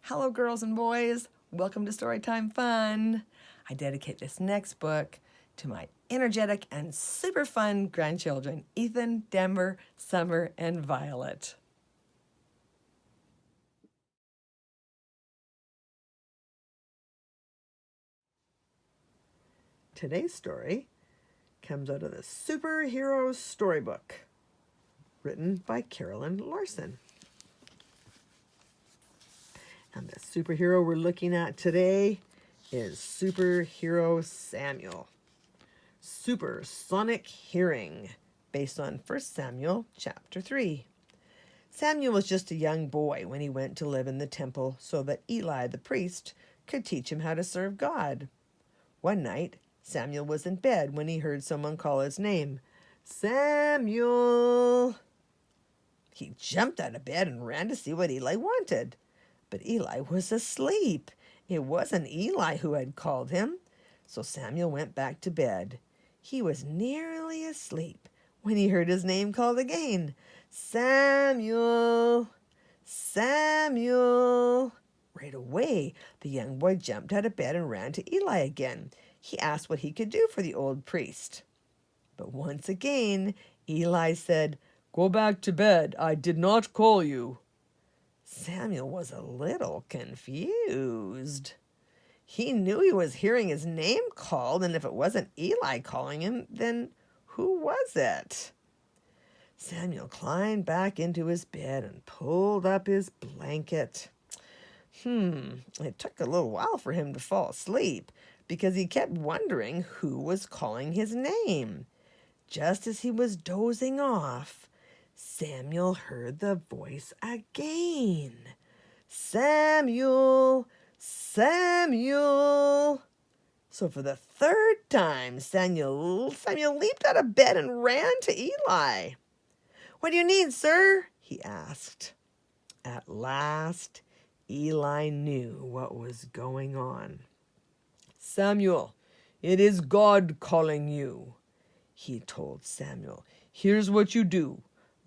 Hello, girls and boys. Welcome to Storytime Fun. I dedicate this next book to my energetic and super fun grandchildren, Ethan, Denver, Summer, and Violet. Today's story comes out of the Superhero Storybook, written by Carolyn Larson. And the superhero we're looking at today is Superhero Samuel. Supersonic hearing, based on 1 Samuel chapter 3. Samuel was just a young boy when he went to live in the temple so that Eli the priest could teach him how to serve God. One night, Samuel was in bed when he heard someone call his name, Samuel. He jumped out of bed and ran to see what Eli wanted. But Eli was asleep. It wasn't Eli who had called him. So Samuel went back to bed. He was nearly asleep when he heard his name called again. Samuel! Samuel! Right away, the young boy jumped out of bed and ran to Eli again. He asked what he could do for the old priest. But once again, Eli said, "Go back to bed. I did not call you." Samuel was a little confused. He knew he was hearing his name called, and if it wasn't Eli calling him, then who was it? Samuel climbed back into his bed and pulled up his blanket. It took a little while for him to fall asleep because he kept wondering who was calling his name. Just as he was dozing off, Samuel heard the voice again. Samuel! Samuel! So for the third time, Samuel leaped out of bed and ran to Eli. "What do you need, sir?" he asked. At last, Eli knew what was going on. "Samuel, it is God calling you," he told Samuel. "Here's what you do.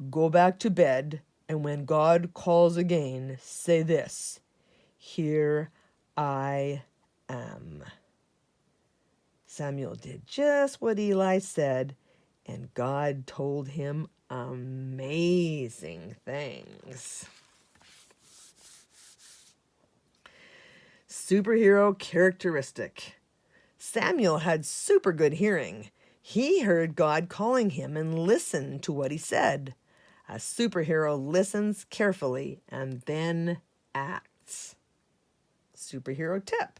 Go back to bed, and when God calls again, say this: 'Here I am.'" Samuel did just what Eli said, and God told him amazing things. Superhero characteristic. Samuel had super good hearing. He heard God calling him and listened to what he said. A superhero listens carefully and then acts. Superhero tip.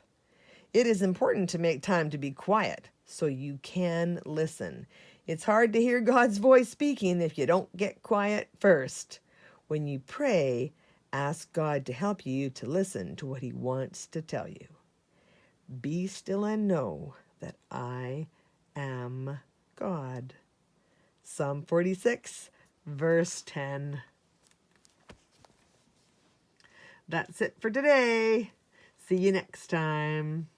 It is important to make time to be quiet so you can listen. It's hard to hear God's voice speaking if you don't get quiet first. When you pray, ask God to help you to listen to what He wants to tell you. Be still and know that I am God. Psalm 46, verse 10. That's it for today. See you next time.